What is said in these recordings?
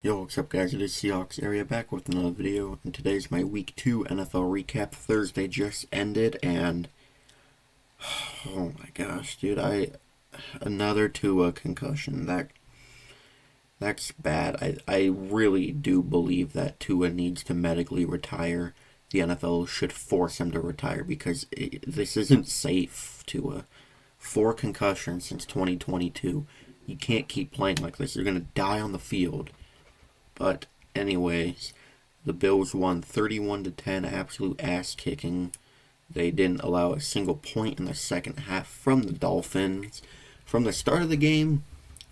Yo, what's up guys, it is Seahawks Area back with another video, and today's my Week 2 NFL recap. Thursday just ended, and oh my gosh, dude, another Tua concussion. That's bad. I really do believe that Tua needs to medically retire. The NFL should force him to retire because this isn't safe, Tua. 4 concussions since 2022. You can't keep playing like this. You're gonna die on the field. But anyways, the Bills won 31-10, absolute ass kicking. They didn't allow a single point in the second half from the Dolphins. From the start of the game,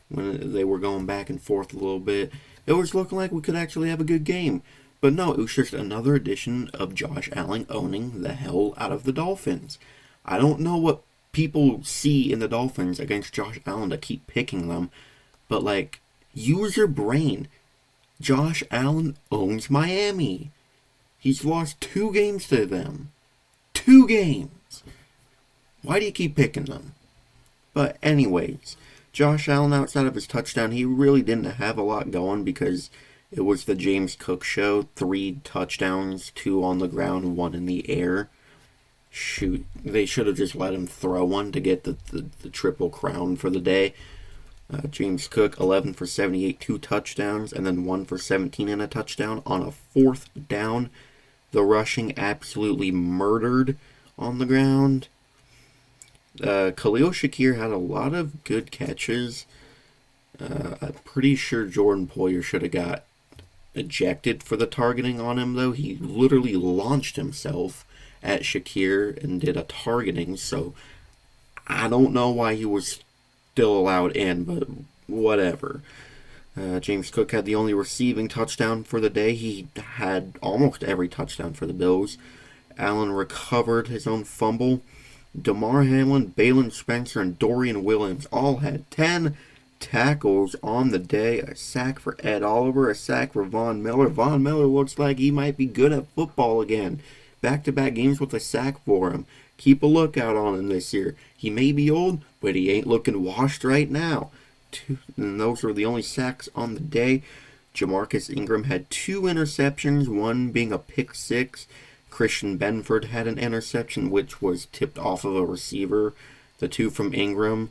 when they were going back and forth a little bit, it was looking like we could actually have a good game. But no, it was just another edition of Josh Allen owning the hell out of the Dolphins. I don't know what people see in the Dolphins against Josh Allen to keep picking them, but like, use your brain. Josh Allen owns Miami. He's lost 2 games to them. 2 games. Why do you keep picking them? But anyways, Josh Allen, outside of his touchdown, he really didn't have a lot going because it was the James Cook show. 3 touchdowns, 2 on the ground, 1 in the air. Shoot, they should have just let him throw one to get the triple crown for the day. James Cook, 11 for 78, 2 touchdowns, and then 1 for 17 and a touchdown on a 4th down. The rushing absolutely murdered on the ground. Khalil Shakir had a lot of good catches. I'm pretty sure Jordan Poyer should have got ejected for the targeting on him, though. He literally launched himself at Shakir and did a targeting, so I don't know why he was still allowed in, but whatever. James Cook had the only receiving touchdown for the day. He had almost every touchdown for the Bills. Allen recovered his own fumble. Damar Hamlin, Balin Spencer, and Dorian Williams all had 10 tackles on the day. A sack for Ed Oliver, a sack for Von Miller. Von Miller looks like he might be good at football again. Back-to-back games with a sack for him. Keep a lookout on him this year. He may be old, but he ain't looking washed right now. And those were the only sacks on the day. Jamarcus Ingram had 2 interceptions, one being a pick 6. Christian Benford had an interception, which was tipped off of a receiver. The 2 from Ingram.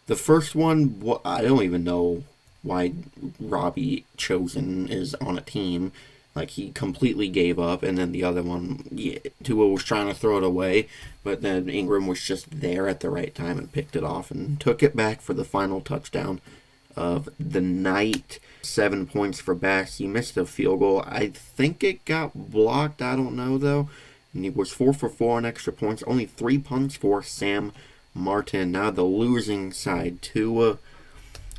The first one, I don't even know why Robbie Chosen is on a team. Like, he completely gave up, and then the other one, Tua was trying to throw it away, but then Ingram was just there at the right time and picked it off and took it back for the final touchdown of the night. 7 points for Bass. He missed a field goal. I think it got blocked. I don't know, though. And he was 4 for 4 on extra points. Only 3 punts for Sam Martin. Now the losing side, Tua.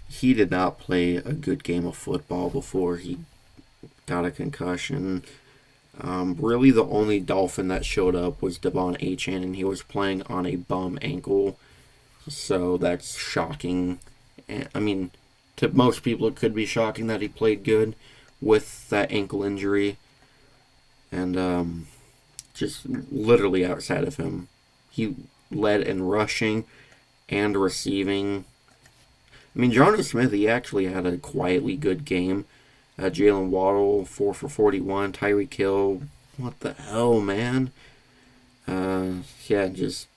He did not play a good game of football before he got a concussion. Really the only Dolphin that showed up was Devon Achane, and he was playing on a bum ankle, so that's shocking. I mean, to most people it could be shocking that he played good with that ankle injury, and just literally outside of him, he led in rushing and receiving. I mean, Jonnu Smith, he actually had a quietly good game. Jalen Waddle, 4 for 41. Tyreek Hill, what the hell, man? Yeah, just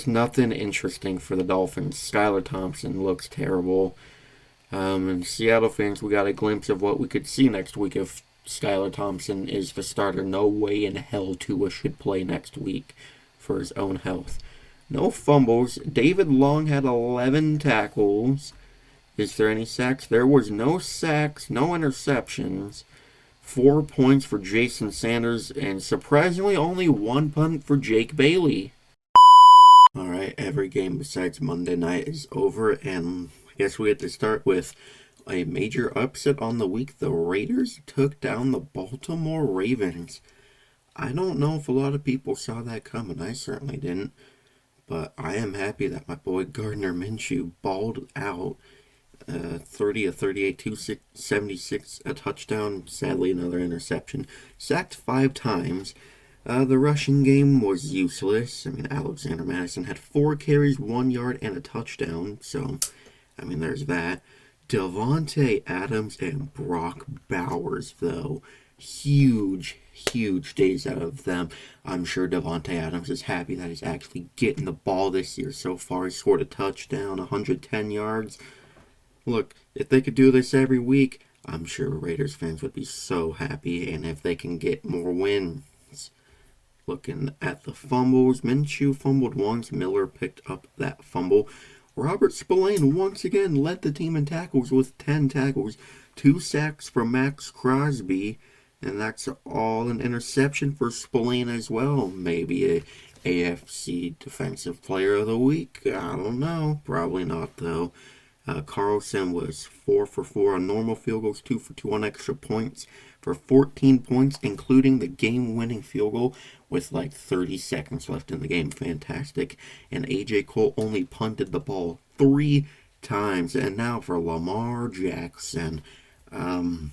nothing interesting for the Dolphins. Skylar Thompson looks terrible. And Seattle fans, we got a glimpse of what we could see next week if Skylar Thompson is the starter. No way in hell Tua should play next week for his own health. No fumbles. David Long had 11 tackles. Is there any sacks? There was no sacks, no interceptions. 4 points for Jason Sanders, and surprisingly only 1 punt for Jake Bailey. Alright, every game besides Monday night is over, and I guess we get to start with a major upset on the week. The Raiders took down the Baltimore Ravens. I don't know if a lot of people saw that coming. I certainly didn't. But I am happy that my boy Gardner Minshew balled out. 30 of 38, 276, a touchdown, sadly another interception, sacked 5 times. The rushing game was useless. I mean, Alexander Madison had 4 carries, 1 yard, and a touchdown, so, I mean, there's that. Davante Adams and Brock Bowers, though. Huge, huge days out of them. I'm sure Davante Adams is happy that he's actually getting the ball this year so far. He scored a touchdown, 110 yards. Look, if they could do this every week, I'm sure Raiders fans would be so happy. And if they can get more wins. Looking at the fumbles, Minshew fumbled once. Miller picked up that fumble. Robert Spillane once again led the team in tackles with 10 tackles. 2 sacks for Max Crosby. And that's all an interception for Spillane as well. Maybe a AFC Defensive Player of the Week. I don't know. Probably not, though. Carlson was 4 for 4 on normal field goals, 2 for 2 on extra points for 14 points, including the game-winning field goal with like 30 seconds left in the game. Fantastic. And A.J. Cole only punted the ball 3 times. And now for Lamar Jackson. Didn't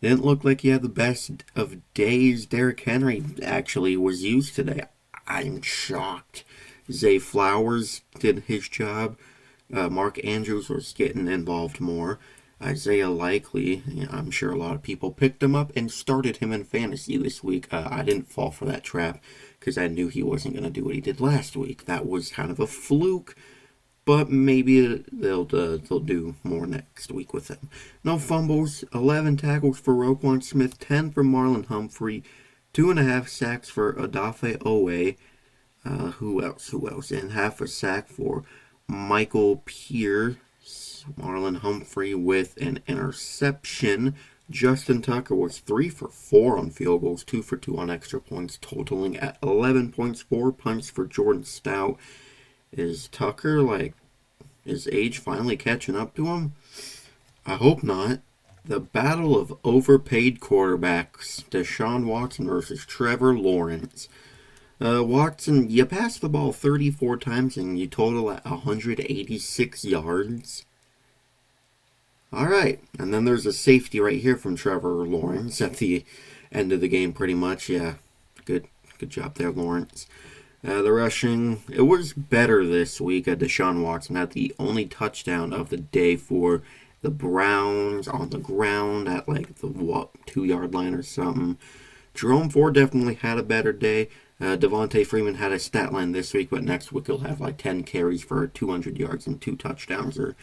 look like he had the best of days. Derrick Henry actually was used today. I'm shocked. Zay Flowers did his job. Mark Andrews was getting involved more. Isaiah Likely, I'm sure a lot of people picked him up and started him in fantasy this week. I didn't fall for that trap because I knew he wasn't going to do what he did last week. That was kind of a fluke, but maybe they'll do more next week with him. No fumbles, 11 tackles for Roquan Smith, 10 for Marlon Humphrey, 2.5 sacks for Odafe Owe. Who else? And half a sack for Michael Pierce. Marlon Humphrey with an interception. Justin Tucker was 3 for 4 on field goals, 2 for 2 on extra points, totaling at 11 points, 4 punts for Jordan Stout. Is Tucker, his age finally catching up to him? I hope not. The battle of overpaid quarterbacks. Deshaun Watson versus Trevor Lawrence. Watson, you passed the ball 34 times and you total at 186 yards. Alright, and then there's a safety right here from Trevor Lawrence at the end of the game pretty much. Yeah, good job there, Lawrence. The rushing, it was better this week. Deshaun Watson had the only touchdown of the day for the Browns on the ground at the 2-yard line or something. Jerome Ford definitely had a better day. Devontae Freeman had a stat line this week, but next week he'll have 10 carries for 200 yards and 2 touchdowns or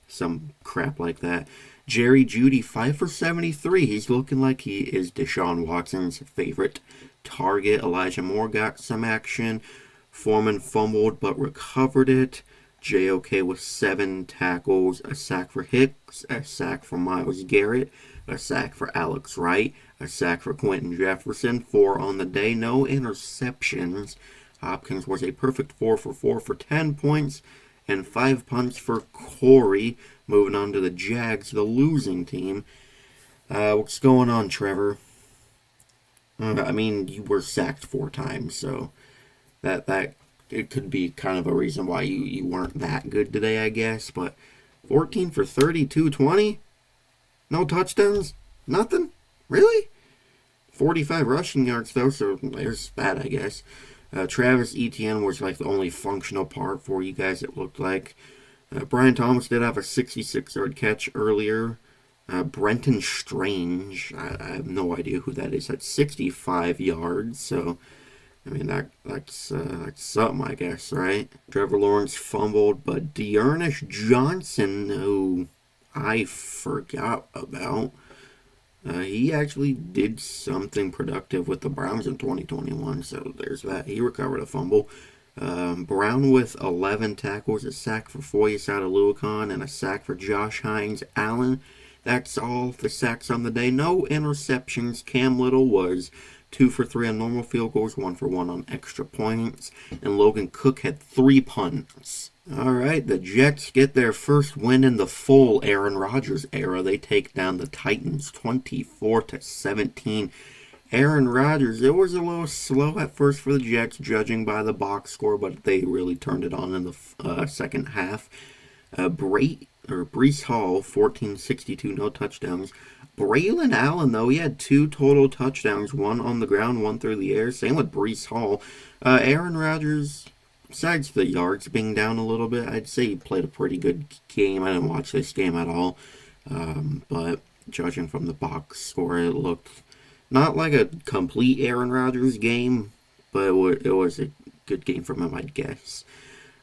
some crap like that. Jerry Jeudy, 5 for 73. He's looking like he is Deshaun Watson's favorite target. Elijah Moore got some action. Foreman fumbled but recovered it. JOK with 7 tackles, a sack for Hicks, a sack for Myles Garrett, a sack for Alex Wright, a sack for Quentin Jefferson, 4 on the day, no interceptions. Hopkins was a perfect 4 for 4 for 10 points, and 5 punts for Corey. Moving on to the Jags, the losing team. What's going on, Trevor? You were sacked 4 times, so that it could be kind of a reason why you weren't that good today, I guess. But 14 for 30, 220? No touchdowns? Nothing? Really? 45 rushing yards, though, so there's that, I guess. Travis Etienne was the only functional part for you guys, it looked like. Brian Thomas did have a 66-yard catch earlier. Brenton Strange, I have no idea who that is, at 65 yards, so that's something, I guess, right? Trevor Lawrence fumbled, but Dearness Johnson, who I forgot about, he actually did something productive with the Browns in 2021, so there's that. He recovered a fumble. Brown with 11 tackles, a sack for Foyes out of Luacon, and a sack for Josh Hines Allen. That's all the sacks on the day. No interceptions. Cam Little was 2 for 3 on normal field goals, 1 for 1 on extra points, and Logan Cook had 3 punts. Alright, the Jets get their first win in the full Aaron Rodgers era. They take down the Titans 24-17. Aaron Rodgers, it was a little slow at first for the Jets, judging by the box score, but they really turned it on in the second half. Breece Hall, 14-62, no touchdowns. Braylon Allen, though, he had 2 total touchdowns, 1 on the ground, 1 through the air. Same with Breece Hall. Aaron Rodgers, besides the yards being down a little bit, I'd say he played a pretty good game. I didn't watch this game at all, but judging from the box score, it looked not like a complete Aaron Rodgers game, but it was a good game from him, I'd guess.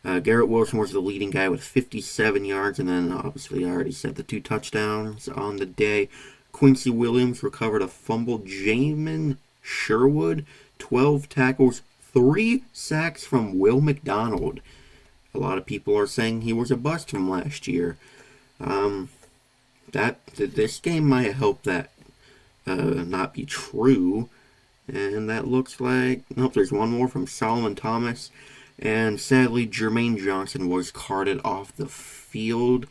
Garrett Wilson was the leading guy with 57 yards, and then obviously I already said the 2 touchdowns on the day. Quincy Williams recovered a fumble. Jamin Sherwood, 12 tackles, 3 sacks from Will McDonald. A lot of people are saying he was a bust from last year. This game might help that not be true. And that looks like... Nope, there's one more from Solomon Thomas. And sadly, Jermaine Johnson was carted off the field.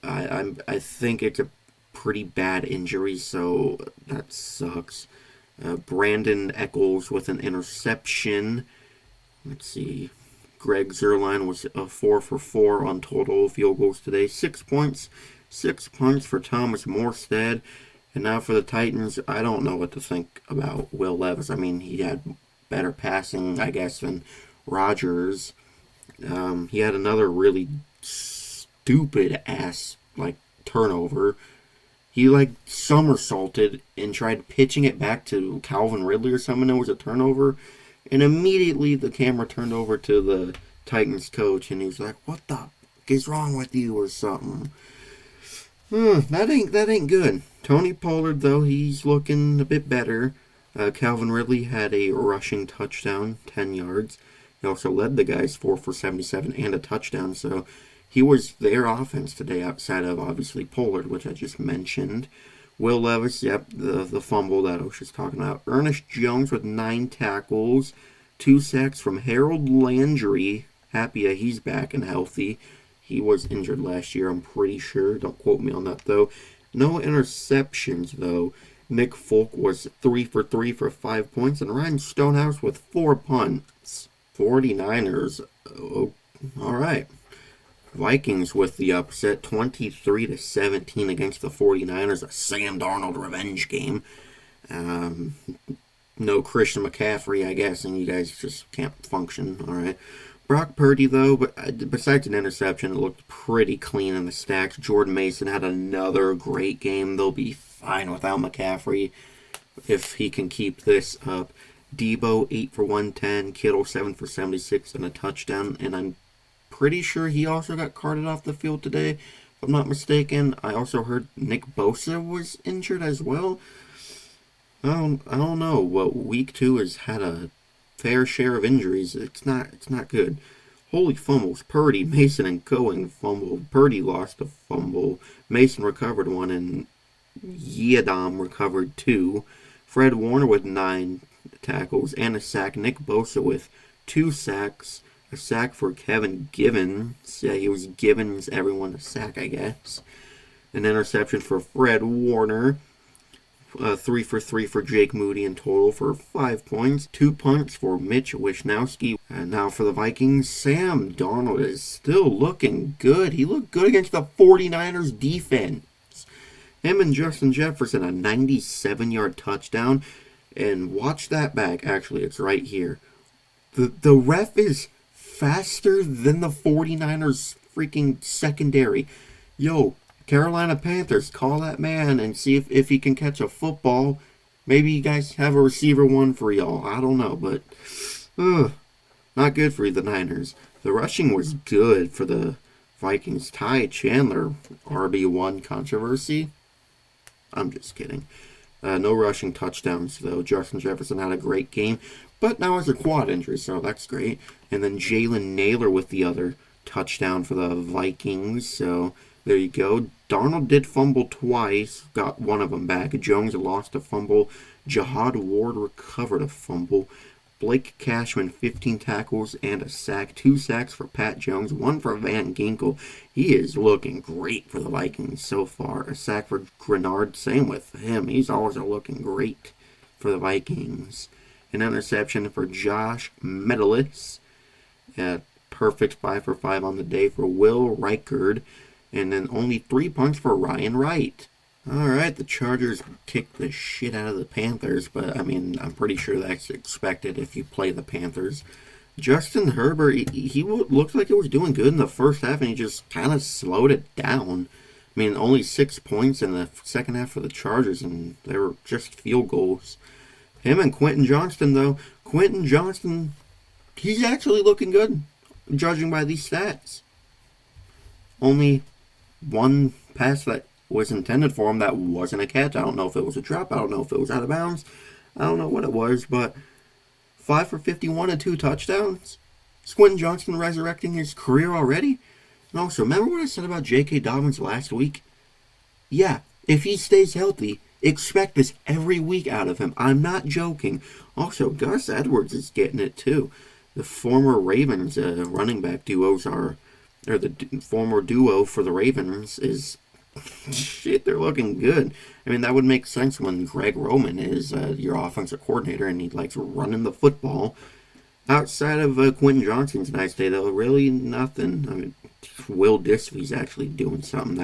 I think it's a pretty bad injury, so that sucks. Brandon Eccles with an interception. Let's see. Greg Zuerlein was 4 for 4 on total field goals today. 6 points. 6 punts for Thomas Morstead. And now for the Titans, I don't know what to think about Will Levis. I mean, he had better passing, I guess, than Rodgers. He had another really stupid-ass, turnover. He, somersaulted and tried pitching it back to Calvin Ridley or something. It was a turnover. And immediately the camera turned over to the Titans coach, and he was like, "What the fuck is wrong with you?" or something. That ain't good. Tony Pollard, though, he's looking a bit better. Calvin Ridley had a rushing touchdown, 10 yards. He also led the guys 4 for 77 and a touchdown, so he was their offense today outside of, obviously, Pollard, which I just mentioned. Will Levis, yep, the fumble that I was just talking about. Ernest Jones with 9 tackles, 2 sacks from Harold Landry. Happy that he's back and healthy. He was injured last year, I'm pretty sure. Don't quote me on that, though. No interceptions, though. Nick Folk was 3 for 3 for 5 points, and Ryan Stonehouse with 4 punts. 49ers, oh, all right. Vikings with the upset, 23-17 against the 49ers, a Sam Darnold revenge game. No Christian McCaffrey, I guess, and you guys just can't function, all right. Brock Purdy, though, but besides an interception, it looked pretty clean in the stacks. Jordan Mason had another great game. They'll be fine without McCaffrey if he can keep this up. Debo, 8 for 110. Kittle, 7 for 76 and a touchdown. And I'm pretty sure he also got carted off the field today, if I'm not mistaken. I also heard Nick Bosa was injured as well. I don't know. Well, week 2 has had a fair share of injuries. It's not good. Holy fumbles. Purdy, Mason, and Cohen fumbled. Purdy lost a fumble. Mason recovered one, and Yiadom recovered 2. Fred Warner with 9 tackles and a sack. Nick Bosa with 2 sacks. A sack for Kevin Givens. Yeah, he was giving everyone a sack, I guess. An interception for Fred Warner. 3 for 3 for Jake Moody in total for 5 points. 2 punts for Mitch Wishnowsky. And now for the Vikings, Sam Darnold is still looking good. He looked good against the 49ers defense. Him and Justin Jefferson, a 97-yard touchdown. And watch that back. Actually, it's right here. The ref is faster than the 49ers freaking secondary. Yo, Carolina Panthers, call that man and see if he can catch a football. Maybe you guys have a receiver one for y'all. I don't know, but not good for the Niners. The rushing was good for the Vikings. Ty Chandler, RB1 controversy. I'm just kidding. No rushing touchdowns, though. Justin Jefferson had a great game, but now has a quad injury, so that's great. And then Jalen Naylor with the other touchdown for the Vikings, so there you go. Darnold did fumble twice, got one of them back. Jones lost a fumble. Jihad Ward recovered a fumble. Blake Cashman, 15 tackles and a sack. 2 sacks for Pat Jones, 1 for Van Ginkel. He is looking great for the Vikings so far. A sack for Grenard, same with him. He's always looking great for the Vikings. An interception for Josh Metellus. Perfect 5 for 5 on the day for Will Reichard. And then only 3 punts for Ryan Wright. Alright, the Chargers kicked the shit out of the Panthers, but I mean, I'm pretty sure that's expected if you play the Panthers. Justin Herbert, he looked like it was doing good in the first half, and he just kind of slowed it down. I mean, only 6 points in the second half for the Chargers, and they were just field goals. Him and Quentin Johnston, though. Quentin Johnston, he's actually looking good, judging by these stats. Only one pass that was intended for him that wasn't a catch. I don't know if it was a drop. I don't know if it was out of bounds. I don't know what it was, but 5 for 51 and 2 touchdowns. Is Quentin Johnston resurrecting his career already? And also, remember what I said about J.K. Dobbins last week? Yeah, if he stays healthy, expect this every week out of him. I'm not joking. Also, Gus Edwards is getting it too. The former Ravens running back duos are, or the former duo for the Ravens is, shit, they're looking good. I mean, that would make sense when Greg Roman is your offensive coordinator and he likes running the football. Outside of Quentin Johnston's nice day, though, really nothing. I mean, Will Disley's actually doing something.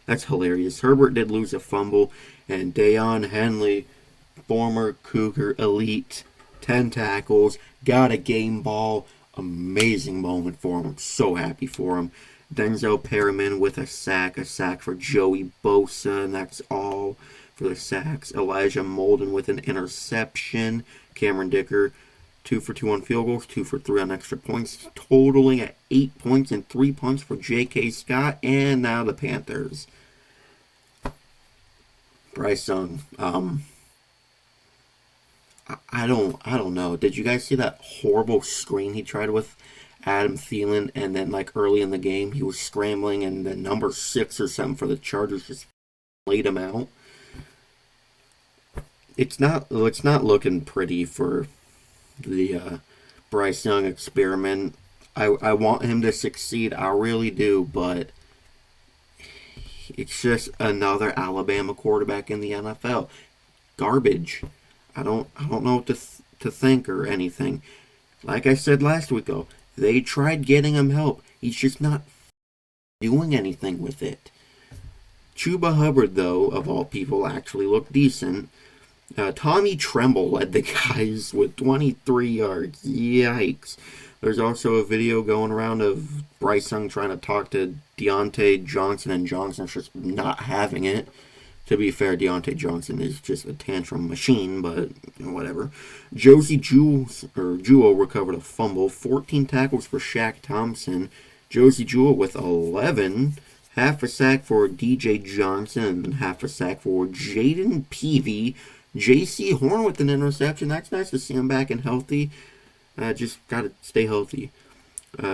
That's hilarious. Herbert did lose a fumble, and Deion Henley, former Cougar elite, 10 tackles, got a game ball. Amazing moment for him. I'm so happy for him. Denzel Perryman with a sack for Joey Bosa, and that's all for the sacks. Elijah Molden with an interception. Cameron Dicker, 2 for 2 on field goals, 2 for 3 on extra points, totaling at 8 points and 3 punts for J.K. Scott. And now the Panthers. Bryce Young, I don't know. Did you guys see that horrible screen he tried with Adam Thielen, and then like early in the game he was scrambling and the number 6 or something for the Chargers just laid him out? It's not looking pretty for the Bryce Young experiment. I want him to succeed, I really do, but it's just another Alabama quarterback in the NFL. Garbage. I don't know what to think or anything. Like I said last week, though, they tried getting him help. He's just not doing anything with it. Chuba Hubbard, though, of all people, actually looked decent. Tommy Tremble led the guys with 23 yards. Yikes. There's also a video going around of Bryce Young trying to talk to Deontay Johnson, and Johnson's just not having it. To be fair, Deontay Johnson is just a tantrum machine, but whatever. Josie Jewell recovered a fumble. 14 tackles for Shaq Thompson. Josie Jewell with 11. Half a sack for DJ Johnson, and half a sack for Jaden Peavy. J.C. Horn with an interception. That's nice to see him back and healthy. Just got to stay healthy.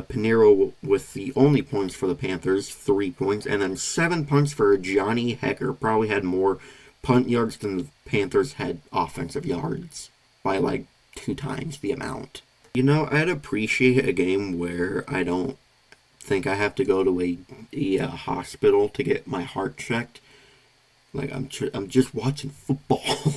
Pinero with the only points for the Panthers, 3 points. And then 7 punts for Johnny Hecker. Probably had more punt yards than the Panthers had offensive yards by like 2 times the amount. You know, I'd appreciate a game where I don't think I have to go to a hospital to get my heart checked. Like, I'm just watching football.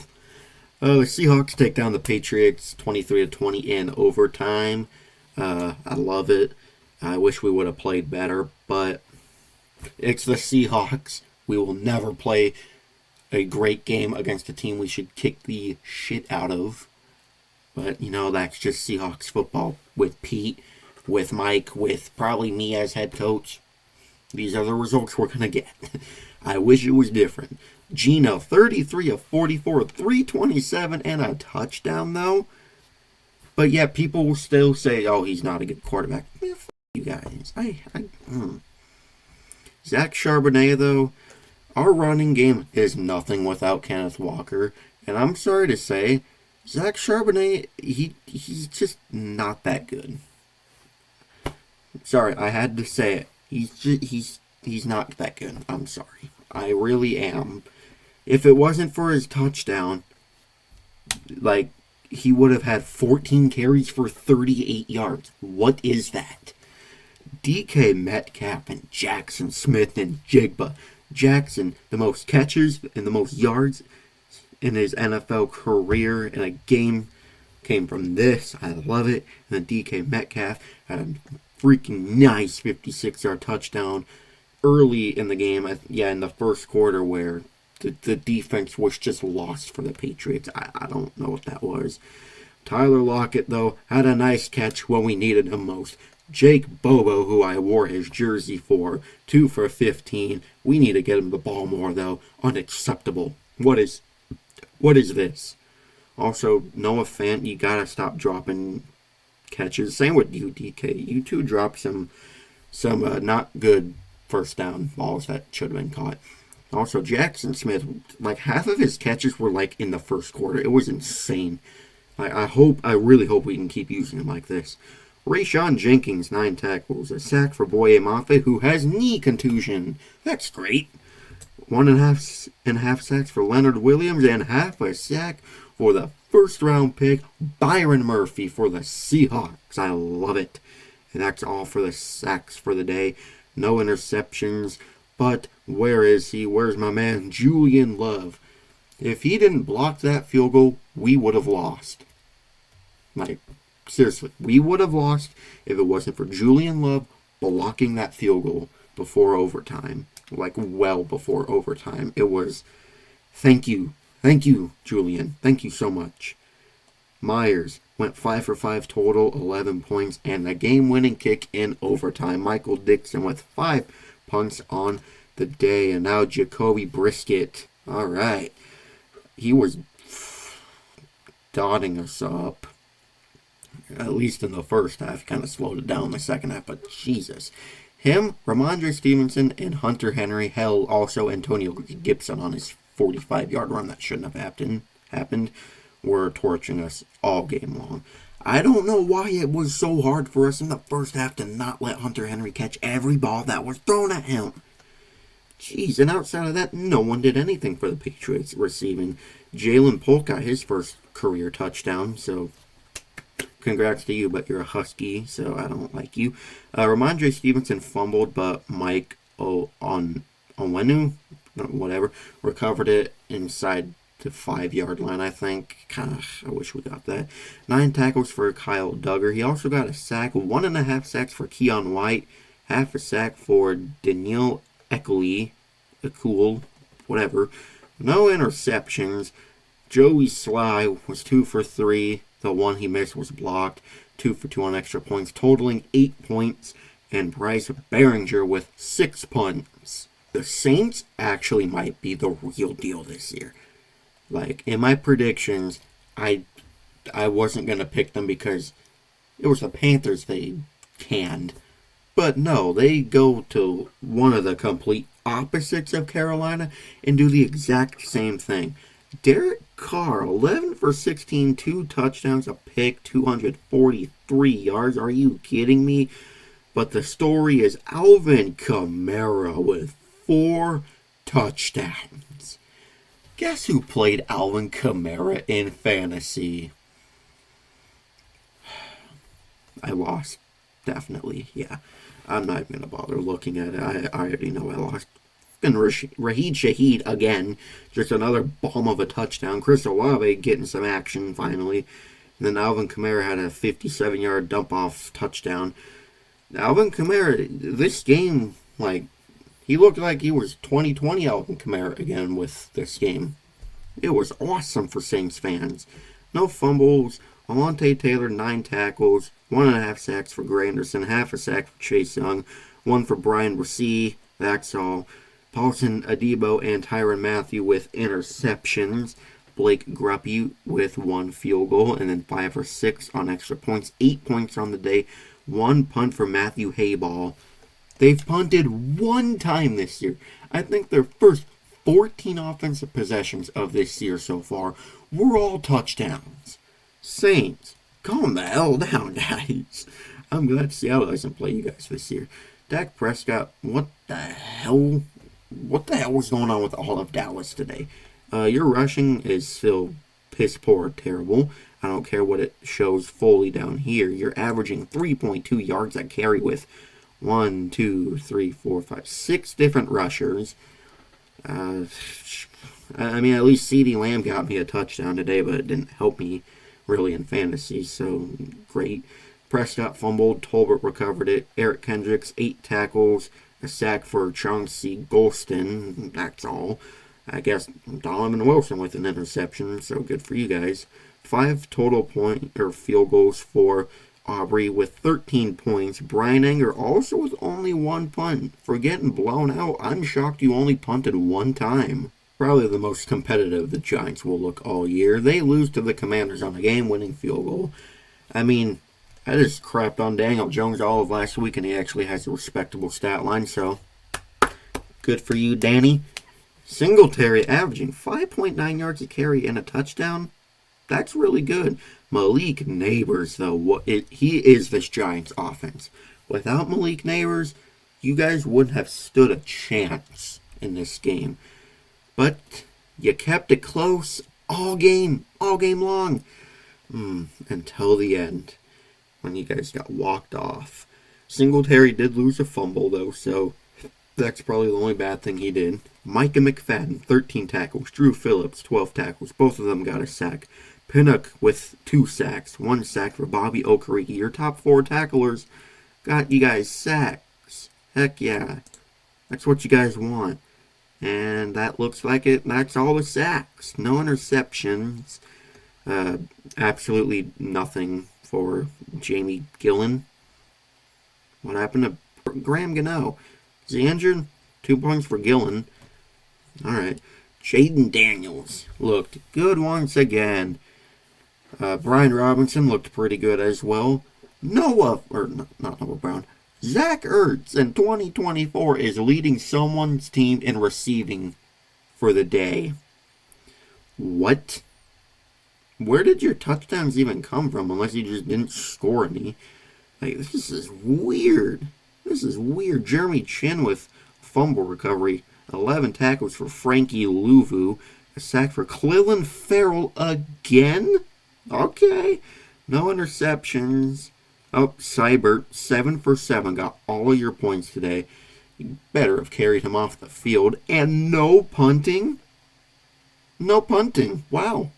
The Seahawks take down the Patriots 23-20 in overtime. I love it. I wish we would have played better, but it's the Seahawks. We will never play a great game against a team we should kick the shit out of. But, you know, that's just Seahawks football with Pete, with Mike, with probably me as head coach. These are the results we're going to get. I wish it was different. Geno, 33 of 44, 327, and a touchdown, though. But yet, people will still say, oh, he's not a good quarterback. Man, f*** you guys. Zach Charbonnet, though, our running game is nothing without Kenneth Walker. And I'm sorry to say, Zach Charbonnet, he's just not that good. Sorry, I had to say it. He's not that good. I'm sorry. I really am. If it wasn't for his touchdown, like, he would have had 14 carries for 38 yards. What is that? DK Metcalf and Jackson Smith and Jigba. Jackson, the most catches and the most yards in his NFL career in a game, came from this. I love it. And then DK Metcalf had a freaking nice 56-yard touchdown early in the game. In the first quarter where the defense was just lost for the Patriots. I don't know what that was. Tyler Lockett, though, had a nice catch when we needed him most. Jake Bobo, who I wore his jersey for, 2 for 15. We need to get him the ball more, though. Unacceptable. What is this? Also, Noah Fant, you gotta stop dropping catches. Same with you, DK. You two dropped some not good first down balls that should have been caught. Also, Jackson Smith, like half of his catches were like in the first quarter. It was insane. I really hope we can keep using him like this. Rayshawn Jenkins, 9 tackles. A sack for Boye Mafe, who has knee contusion. That's great. 1.5 sacks for Leonard Williams, and half a sack for the first-round pick, Byron Murphy, for the Seahawks. I love it. And that's all for the sacks for the day. No interceptions. But where is he? Where's my man, Julian Love? If he didn't block that field goal, we would have lost. Like, seriously, we would have lost if it wasn't for Julian Love blocking that field goal before overtime. Like, well before overtime. It was, thank you. Thank you, Julian. Thank you so much. Myers went 5 for 5 total, 11 points, and the game-winning kick in overtime. Michael Dixon with 5 punts on the day, and now Jacoby Brisket. All right. He was dotting us up, at least in the first half. Kind of slowed it down in the second half, but Jesus. Him, Ramondre Stevenson, and Hunter Henry. Hell, also Antonio Gibson on his 45-yard run that shouldn't have happened. Were torching us all game long. I don't know why it was so hard for us in the first half to not let Hunter Henry catch every ball that was thrown at him. Jeez, and outside of that, no one did anything for the Patriots receiving. Jalen Polk got his first career touchdown, so congrats to you, but you're a Husky, so I don't like you. Ramondre Stevenson fumbled, but Mike Onwenu, whatever, recovered it inside the 5-yard line, I think. Gosh, I wish we got that. 9 tackles for Kyle Duggar. He also got a sack, 1.5 sacks for Keon White, half a sack for Daniel Ekul, whatever. No interceptions. Joey Sly was 2 for 3. The one he missed was blocked. 2 for 2 on extra points, totaling 8 points. And Bryce Behringer with 6 punts. The Saints actually might be the real deal this year. Like, in my predictions, I wasn't going to pick them because it was the Panthers they canned. But no, they go to one of the complete opposites of Carolina and do the exact same thing. Derek Carr, 11 for 16, 2 touchdowns, a pick, 243 yards. Are you kidding me? But the story is Alvin Kamara with 4 touchdowns. Guess who played Alvin Kamara in fantasy? I lost. Definitely, yeah. I'm not even going to bother looking at it. I already know I lost. And Rashid Shaheed again. Just another bomb of a touchdown. Chris Olave getting some action finally. And then Alvin Kamara had a 57-yard dump-off touchdown. Alvin Kamara, this game, like, he looked like he was 2020 Alvin Kamara again with this game. It was awesome for Saints fans. No fumbles. Alontae Taylor, 9 tackles. 1.5 sacks for Granderson. Half a sack for Chase Young. 1 for Brian Rasee. That's all. Paulson Adebo and Tyrann Mathieu with interceptions. Blake Gruppe with 1 field goal. And then 5 for 6 on extra points. 8 points on the day. 1 punt for Matthew Hayball. They've punted 1 time this year. I think their first 14 offensive possessions of this year so far were all touchdowns. Saints, calm the hell down, guys. I'm glad Seattle doesn't play you guys this year. Dak Prescott, what the hell was going on with all of Dallas today? Your rushing is still piss poor, terrible. I don't care what it shows fully down here. You're averaging 3.2 yards a carry with 1, 2, 3, 4, 5, 6 different rushers. I mean, at least CeeDee Lamb got me a touchdown today, but it didn't help me really in fantasy, so great. Prescott fumbled, Tolbert recovered it. Eric Kendricks, 8 tackles, a sack for Chauncey Golston, that's all. I guess Donovan Wilson with an interception, so good for you guys. 5 total field goals for Aubrey with 13 points. Bryan Anger also with only 1 punt. For getting blown out, I'm shocked you only punted 1 time. Probably the most competitive the Giants will look all year. They lose to the Commanders on a game-winning field goal. I mean, I just crapped on Daniel Jones all of last week, and he actually has a respectable stat line, so good for you, Danny. Singletary averaging 5.9 yards a carry and a touchdown. That's really good. Malik Nabers, though, he is this Giants offense. Without Malik Nabers, you guys wouldn't have stood a chance in this game. But you kept it close all game long. Until the end, when you guys got walked off. Singletary did lose a fumble, though, so that's probably the only bad thing he did. Micah McFadden, 13 tackles. Drew Phillips, 12 tackles. Both of them got a sack. Pinnock with 2 sacks. 1 sack for Bobby Okereke. Your top 4 tacklers got you guys sacks. Heck yeah. That's what you guys want. And that looks like it. That's all the sacks. No interceptions. Absolutely nothing for Jamie Gillen. What happened to Graham Gano? Is he injured? 2 points for Gillen. Alright. Jaden Daniels looked good once again. Brian Robinson looked pretty good as well. Not Noah Brown. Zach Ertz in 2024 is leading someone's team in receiving for the day. What? Where did your touchdowns even come from, unless you just didn't score any? Like, this is weird. Jeremy Chin with fumble recovery. 11 tackles for Frankie Louvu. A sack for Clelin Ferrell again? Okay. No interceptions. Oh, Seibert, 7 for 7. Got all of your points today. You better have carried him off the field. And no punting? No punting. Wow.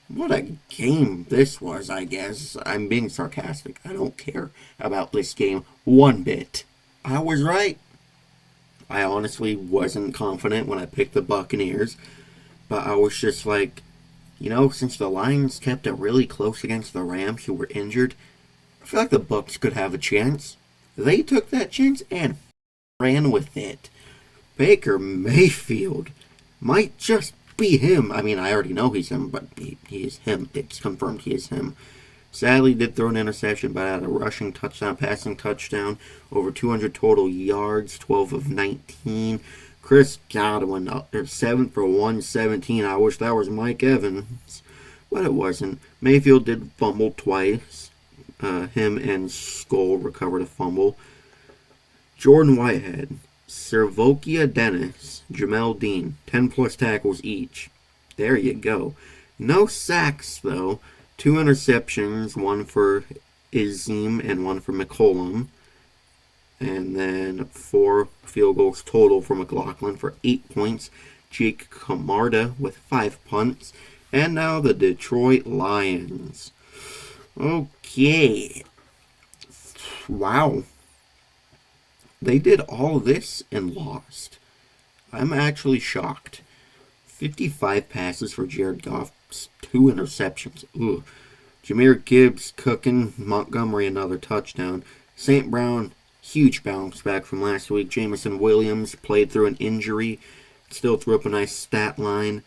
What a game this was, I guess. I'm being sarcastic. I don't care about this game one bit. I was right. I honestly wasn't confident when I picked the Buccaneers. But I was just like, since the Lions kept it really close against the Rams, who were injured, I feel like the Bucs could have a chance. They took that chance and ran with it. Baker Mayfield might just be him. I mean, I already know he's him, but he is him. It's confirmed he is him. Sadly, did throw an interception, but had a rushing touchdown, passing touchdown, over 200 total yards, 12 of 19. Chris Godwin, 7 for 117. I wish that was Mike Evans, but it wasn't. Mayfield did fumble twice. Him and Skull recovered a fumble. Jordan Whitehead, Servokia Dennis, Jamel Dean, 10 plus tackles each. There you go. No sacks, though. 2 interceptions, 1 for Izim and 1 for McCollum. And then 4 field goals total for McLaughlin for 8 points. Jake Camarda with 5 punts. And now the Detroit Lions. Okay. Wow. They did all this and lost. I'm actually shocked. 55 passes for Jared Goff, 2 interceptions. Ugh. Jahmyr Gibbs cooking. Montgomery another touchdown. St. Brown, huge bounce back from last week. Jameson Williams played through an injury. Still threw up a nice stat line.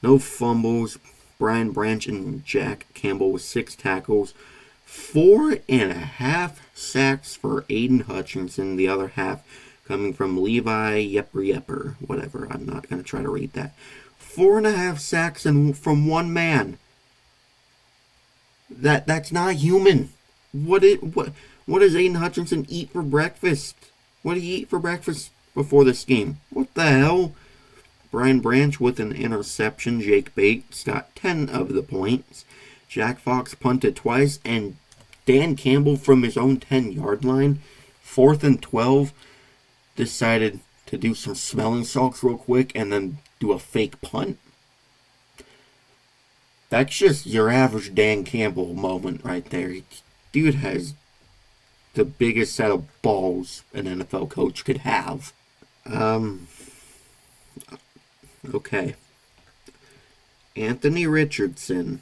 No fumbles. Brian Branch and Jack Campbell with 6 tackles. 4.5 sacks for Aiden Hutchinson. The other half coming from Levi Yepper. Whatever. I'm not going to try to read that. 4.5 sacks from one man. That's not human. What does Aiden Hutchinson eat for breakfast? What did he eat for breakfast before this game? What the hell? Brian Branch with an interception. Jake Bates got 10 of the points. Jack Fox punted twice, and Dan Campbell from his own 10-yard line, 4th and 12, decided to do some smelling salts real quick and then do a fake punt. That's just your average Dan Campbell moment right there. Dude has the biggest set of balls an NFL coach could have. Okay. Anthony Richardson.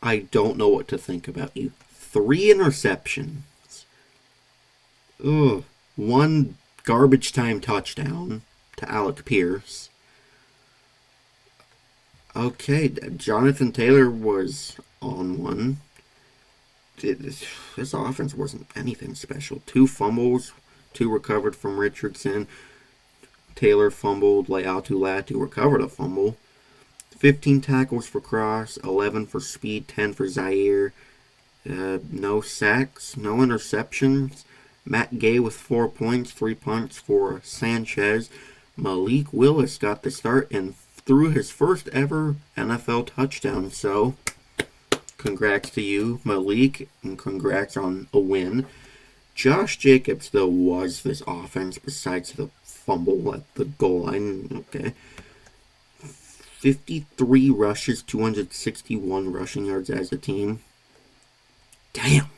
I don't know what to think about you. 3 interceptions. Ugh. 1 garbage time touchdown to Alec Pierce. Okay, Jonathan Taylor was on one. This offense wasn't anything special. 2 fumbles, 2 recovered from Richardson. Taylor fumbled. Leatu Latu recovered a fumble. 15 tackles for Cross, 11 for Speed, 10 for Zaire. No sacks, no interceptions. Matt Gay with 4 points, 3 punts for Sanchez. Malik Willis got the start and threw his first ever NFL touchdown. So, congrats to you, Malik, and congrats on a win. Josh Jacobs, though, was this offense besides the fumble at the goal line. Okay. 53 rushes, 261 rushing yards as a team. Damn.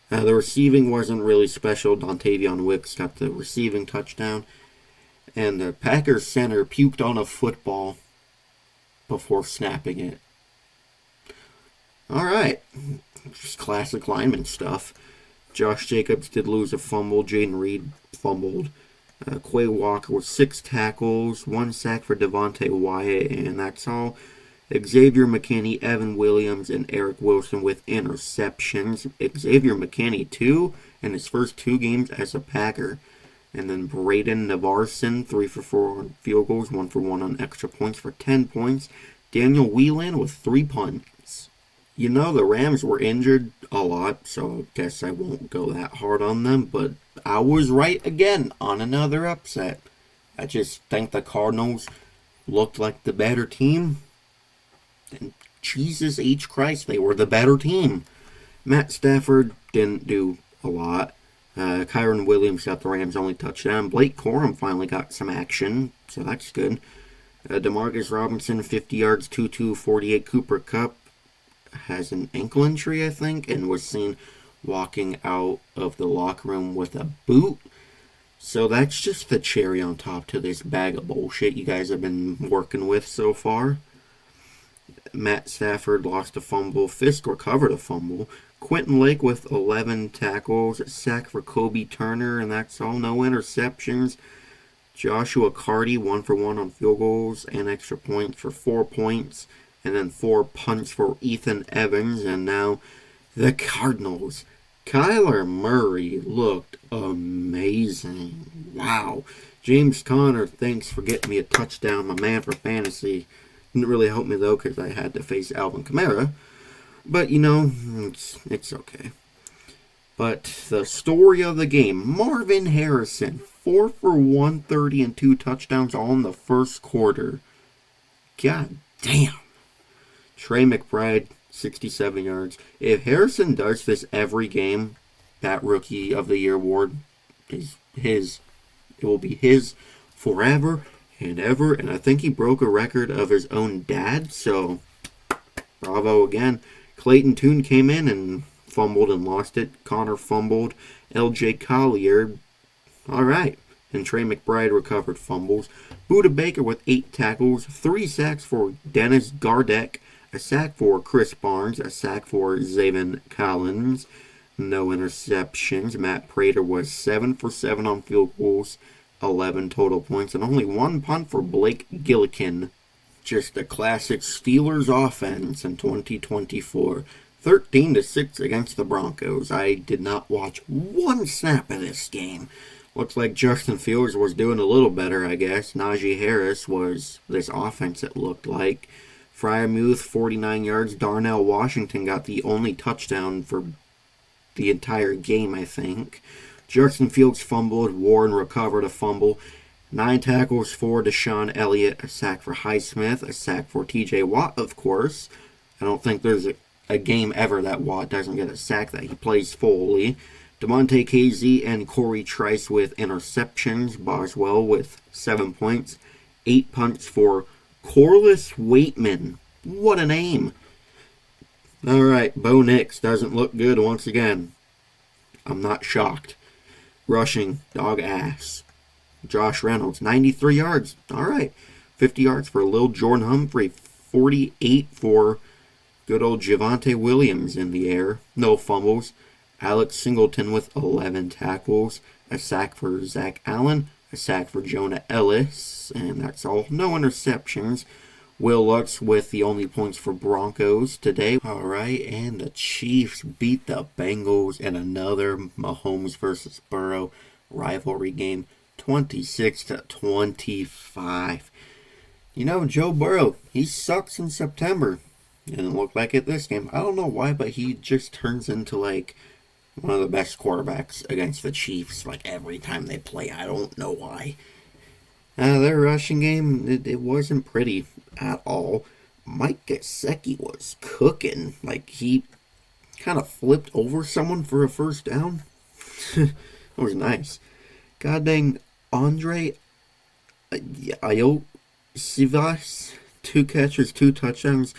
The receiving wasn't really special. Dontavion Wicks got the receiving touchdown. And the Packers center puked on a football before snapping it. Alright. Just classic lineman stuff. Josh Jacobs did lose a fumble. Jaden Reed fumbled. Quay Walker with 6 tackles, 1 sack for Devontae Wyatt, and that's all. Xavier McKinney, Evan Williams, and Eric Wilson with interceptions. Xavier McKinney, 2 in his first 2 games as a Packer. And then Braden Navarson, 3 for 4 on field goals, 1 for 1 on extra points for 10 points. Daniel Whelan with 3 punts. You know, the Rams were injured a lot, so I guess I won't go that hard on them, but I was right again on another upset. I just think the Cardinals looked like the better team. And Jesus H. Christ, they were the better team. Matt Stafford didn't do a lot. Kyron Williams got the Rams' only touchdown. Blake Corum finally got some action, so that's good. Demarcus Robinson, 50 yards, 2-2-48. Cooper Kupp has an ankle injury, I think, and was seen walking out of the locker room with a boot. So that's just the cherry on top to this bag of bullshit you guys have been working with so far. Matt Stafford lost a fumble. Fisk recovered a fumble. Quentin Lake with 11 tackles. A sack for Kobe Turner, and that's all. No interceptions. Joshua Carty, 1 for 1 on field goals and extra points for 4 points. And then 4 punts for Ethan Evans. And now the Cardinals. Kyler Murray looked amazing. Wow. James Conner, thanks for getting me a touchdown. My man for fantasy. Didn't really help me, though, because I had to face Alvin Kamara. But, you know, it's okay. But the story of the game, Marvin Harrison, 4 for 130 and 2 touchdowns all in the first quarter. God damn. Trey McBride, 67 yards. If Harrison does this every game, that Rookie of the Year award is his. It will be his forever and ever. And I think he broke a record of his own dad. So, bravo again. Clayton Tune came in and fumbled and lost it. Connor fumbled. L.J. Collier, all right. And Trey McBride recovered fumbles. Budda Baker with 8 tackles, 3 sacks for Dennis Gardeck, a sack for Chris Barnes, a sack for Zaven Collins. No interceptions. Matt Prater was 7 for 7 on field goals, 11 total points, and only 1 punt for Blake Gillikin. Just a classic Steelers offense in 2024. 13-6 against the Broncos. I did not watch 1 snap of this game. Looks like Justin Fields was doing a little better, I guess. Najee Harris was this offense, it looked like. Freiermuth, 49 yards. Darnell Washington got the only touchdown for the entire game, I think. Justin Fields fumbled. Warren recovered a fumble. 9 tackles for Deshaun Elliott. A sack for Highsmith. A sack for TJ Watt, of course. I don't think there's a game ever that Watt doesn't get a sack, that he plays fully. DeMonte KZ and Corey Trice with interceptions. Boswell with 7 points. 8 punts for Corliss Waitman. What a name. Alright, Bo Nix doesn't look good once again. I'm not shocked. Rushing, dog ass. Josh Reynolds, 93 yards. Alright. 50 yards for Lil Jordan Humphrey. 48 for good old Javonte Williams in the air. No fumbles. Alex Singleton with 11 tackles. A sack for Zach Allen. A sack for Jonah Ellis. And that's all. No interceptions. Will Lutz with the only points for Broncos today. Alright, and the Chiefs beat the Bengals in another Mahomes versus Burrow rivalry game. 26-25. You know, Joe Burrow, he sucks in September. Didn't look like it this game. I don't know why, but he just turns into like one of the best quarterbacks against the Chiefs like every time they play. I don't know why. Their rushing game, it wasn't pretty at all. Mike Gesicki was cooking. Like, he kind of flipped over someone for a first down. It was nice. God dang, Andre Iosivas, 2 catches, 2 touchdowns.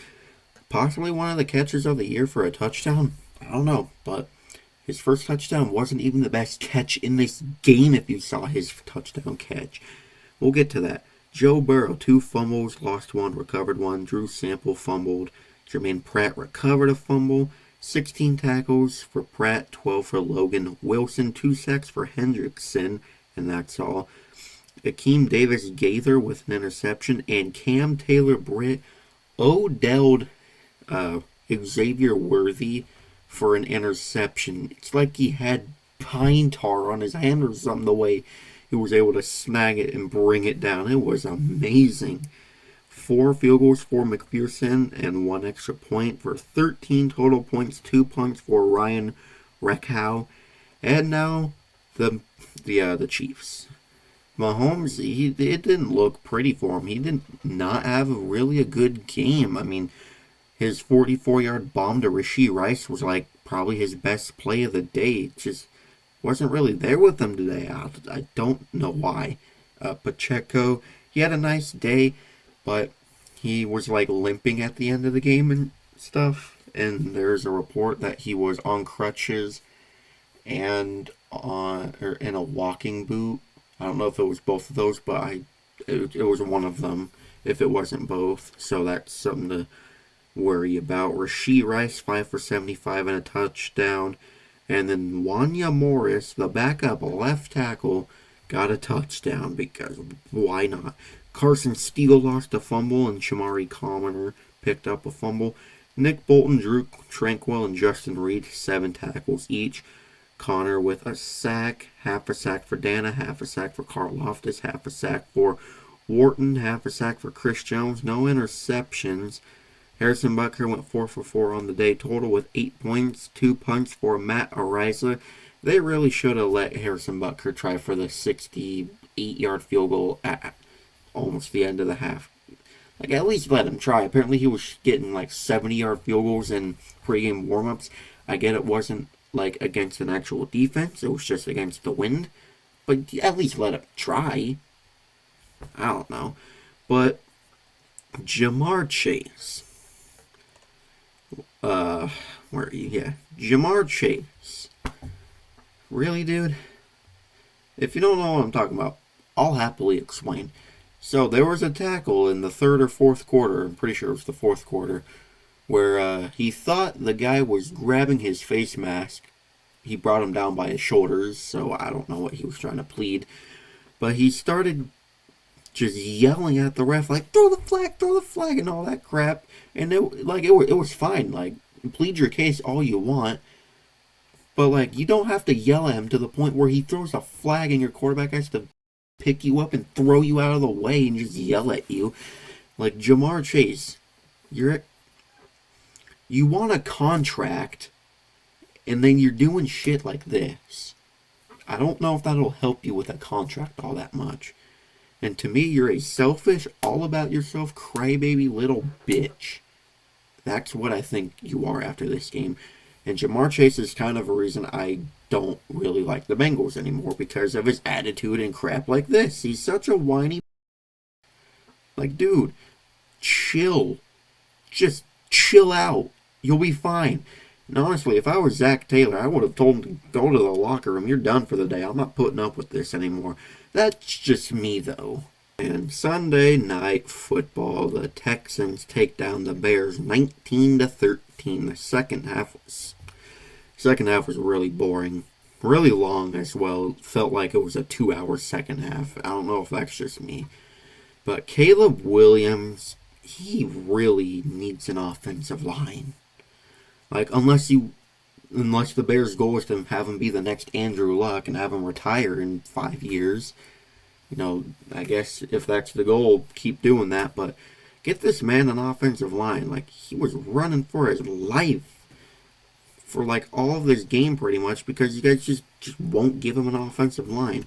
Possibly one of the catchers of the year for a touchdown. I don't know, but his first touchdown wasn't even the best catch in this game if you saw his touchdown catch. We'll get to that. Joe Burrow, 2 fumbles, lost 1, recovered 1. Drew Sample fumbled. Jermaine Pratt recovered a fumble. 16 tackles for Pratt, 12 for Logan Wilson, 2 sacks for Hendrickson, and that's all. Akeem Davis Gaither with an interception, and Cam Taylor Britt Odell'd Xavier Worthy for an interception. It's like he had pine tar on his hand or something, the way he was able to snag it and bring it down. It was amazing. 4 field goals for McPherson and 1 extra point for 13 total points. 2 punts for Ryan Reckhow. And now the Chiefs. Mahomes, it didn't look pretty for him. He did not have really a good game. I mean, his 44-yard bomb to Rashee Rice was like probably his best play of the day. It just wasn't really there with him today. I don't know why. Pacheco, he had a nice day, but he was like limping at the end of the game and stuff. And there's a report that he was on crutches and in a walking boot. I don't know if it was both of those, but it was one of them if it wasn't both. So that's something to worry about. Rashee Rice, 5 for 75 and a touchdown. And then Wanya Morris, the backup left tackle, got a touchdown because why not? Carson Steele lost a fumble and Shamari Commoner picked up a fumble. Nick Bolton, Drew Tranquil, and Justin Reed, 7 tackles each. Connor with a sack, half a sack for Dana, half a sack for Carl Loftus, half a sack for Wharton, half a sack for Chris Jones. No interceptions. Harrison Butker went 4 for 4 on the day total with 8 points, 2 punts for Matt Araiza. They really should have let Harrison Butker try for the 68-yard field goal at almost the end of the half. Like, at least let him try. Apparently he was getting like 70-yard field goals in pregame warm-ups. I get it wasn't like against an actual defense. It was just against the wind. But at least let him try. I don't know. But Ja'Marr Chase. Where are you? Yeah. Ja'Marr Chase. Really, dude? If you don't know what I'm talking about, I'll happily explain. So, there was a tackle in the 3rd or 4th quarter, I'm pretty sure it was the 4th quarter, where he thought the guy was grabbing his face mask. He brought him down by his shoulders, so I don't know what he was trying to plead. But he started just yelling at the ref, like, throw the flag, and all that crap. And it was fine. Like, plead your case all you want. But, like, you don't have to yell at him to the point where he throws a flag and your quarterback has to pick you up and throw you out of the way and just yell at you. Like, Ja'Marr Chase, you want a contract, and then you're doing shit like this. I don't know if that'll help you with a contract all that much. And to me, you're a selfish, all about yourself, crybaby little bitch. That's what I think you are after this game. And Ja'Marr Chase is kind of a reason I don't really like the Bengals anymore, because of his attitude and crap like this. He's such a whiny. Like, dude, chill. Just chill out. You'll be fine. And honestly, if I was Zach Taylor, I would have told him to go to the locker room. You're done for the day. I'm not putting up with this anymore. That's just me, though. And Sunday night football, the Texans take down the Bears 19-13. The second half was really boring, really long as well. It felt like it was a 2-hour second half. I don't know if that's just me, but Caleb Williams, he really needs an offensive line. Like unless the Bears' goal is to have him be the next Andrew Luck and have him retire in 5 years. I guess if that's the goal, keep doing that. But get this man an offensive line. Like, he was running for his life for, like, all of this game pretty much because you guys just won't give him an offensive line.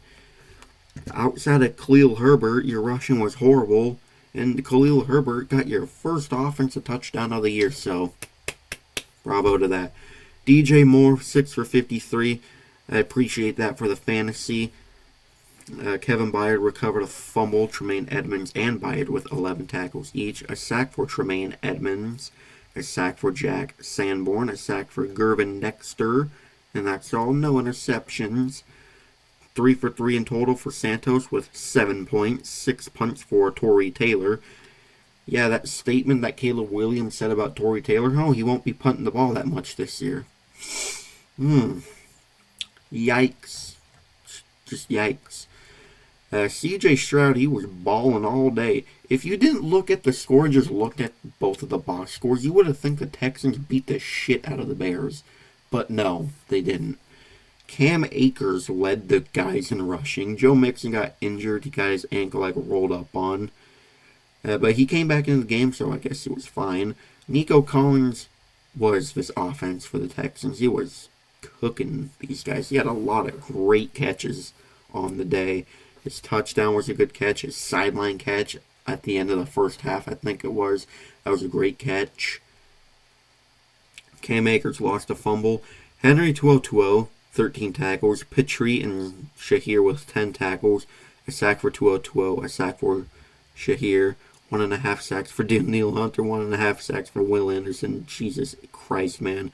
Outside of Khalil Herbert, your rushing was horrible. And Khalil Herbert got your first offensive touchdown of the year. So, bravo to that. DJ Moore, 6 for 53. I appreciate that for the fantasy. Kevin Byard recovered a fumble. Tremaine Edmonds and Byard with 11 tackles each. A sack for Tremaine Edmonds. A sack for Jack Sanborn. A sack for Gervin Dexter. And that's all. No interceptions. 3 for 3 in total for Santos with 7 points. 6 punts for Tory Taylor. Yeah, that statement that Caleb Williams said about Tory Taylor, he won't be punting the ball that much this year. Yikes. Just yikes. CJ Stroud, he was balling all day. If you didn't look at the score and just looked at both of the box scores, you would have think the Texans beat the shit out of the Bears. But no, they didn't. Cam Akers led the guys in rushing. Joe Mixon got injured. He got his ankle rolled up on. But he came back into the game, so I guess he was fine. Nico Collins was this offense for the Texans. He was cooking these guys. He had a lot of great catches on the day. His touchdown was a good catch. His sideline catch at the end of the first half, I think it was. That was a great catch. Cam Akers lost a fumble. Henry 12-20, 13 tackles. Petrie and Shahir with 10 tackles. A sack for 12-20. A sack for Shahir. 1.5 sacks for Daniel Hunter. 1.5 sacks for Will Anderson. Jesus Christ, man.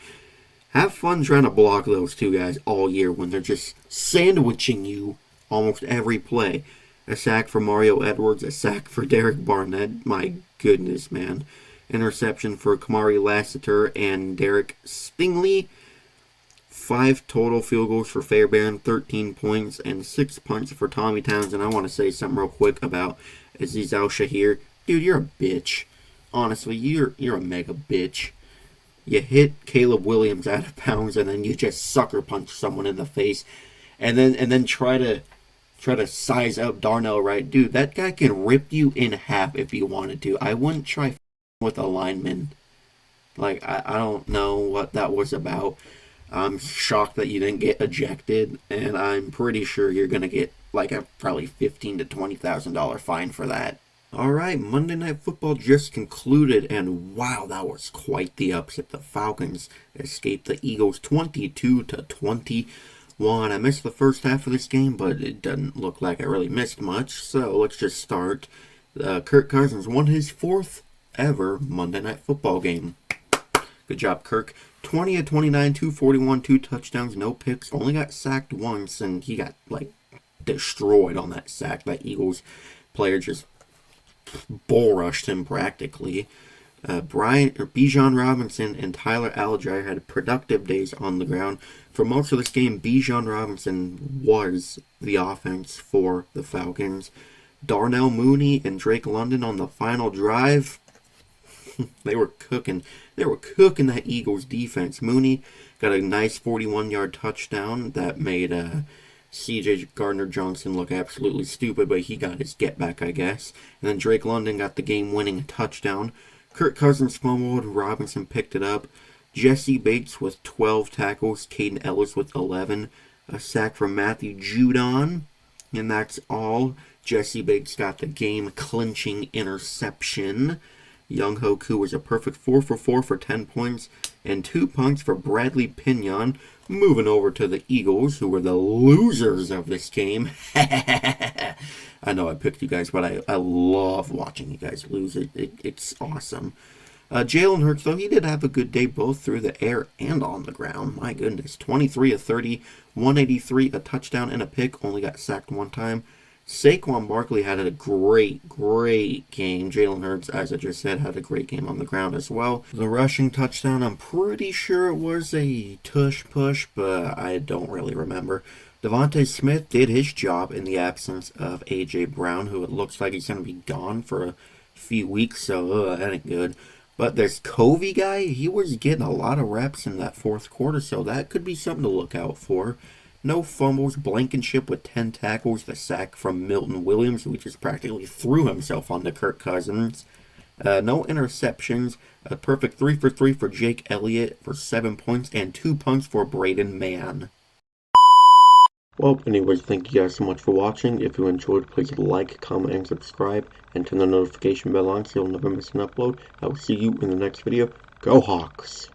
Have fun trying to block those two guys all year when they're just sandwiching you almost every play. A sack for Mario Edwards. A sack for Derek Barnett. My goodness, man. Interception for Kamari Lassiter and Derek Stingley. 5 total field goals for Fairbairn. 13 points and 6 punts for Tommy Townsend. I want to say something real quick about Azeez Al-Shahir. Dude, you're a bitch. Honestly, you're a mega bitch. You hit Caleb Williams out of bounds and then you just sucker punch someone in the face. And then try to size up Darnell Wright. Dude, that guy can rip you in half if he wanted to. I wouldn't try with a lineman. Like, I don't know what that was about. I'm shocked that you didn't get ejected, and I'm pretty sure you're going to get like a probably $15,000 to $20,000 fine for that. Alright, Monday Night Football just concluded, and wow, that was quite the upset. The Falcons escaped the Eagles 22-21. I missed the first half of this game, but it doesn't look like I really missed much, so let's just start. Kirk Cousins won his 4th ever Monday Night Football game. Good job, Kirk. 20 of 29, 241, 2 touchdowns, no picks. Only got sacked once, and he got, like, destroyed on that sack. That Eagles player just bull rushed him practically. Bijan Robinson and Tyler Algier had productive days on the ground. For most of this game, Bijan Robinson was the offense for the Falcons. Darnell Mooney and Drake London on the final drive. They were cooking. They were cooking that Eagles defense. Mooney got a nice 41-yard touchdown that made C.J. Gardner-Johnson look absolutely stupid, but he got his get back, I guess. And then Drake London got the game-winning touchdown. Kirk Cousins fumbled. Robinson picked it up. Jesse Bates with 12 tackles. Caden Ellis with 11. A sack from Matthew Judon. And that's all. Jesse Bates got the game-clinching interception. Young Hoku was a perfect 4 for 4 for 10 points. And 2 punts for Bradley Pinion. Moving over to the Eagles, who were the losers of this game. I know I picked you guys, but I love watching you guys lose. It's awesome. Jalen Hurts, though, he did have a good day both through the air and on the ground. My goodness. 23 of 30, 183, a touchdown and a pick. Only got sacked one time. Saquon Barkley had a great game. Jalen Hurts, as I just said, had a great game on the ground as well. The rushing touchdown, I'm pretty sure it was a tush push, but I don't really remember. Devontae Smith did his job in the absence of A.J. Brown, who it looks like he's going to be gone for a few weeks, so that ain't good. But this Covey guy, he was getting a lot of reps in that fourth quarter, so that could be something to look out for. No fumbles, Blankenship with 10 tackles, the sack from Milton Williams, who just practically threw himself onto Kirk Cousins. No interceptions, a perfect 3 for 3 for Jake Elliott for 7 points, and 2 punts for Braden Mann. Well, anyways, thank you guys so much for watching. If you enjoyed, please like, comment, and subscribe, and turn the notification bell on so you'll never miss an upload. I will see you in the next video. Go Hawks!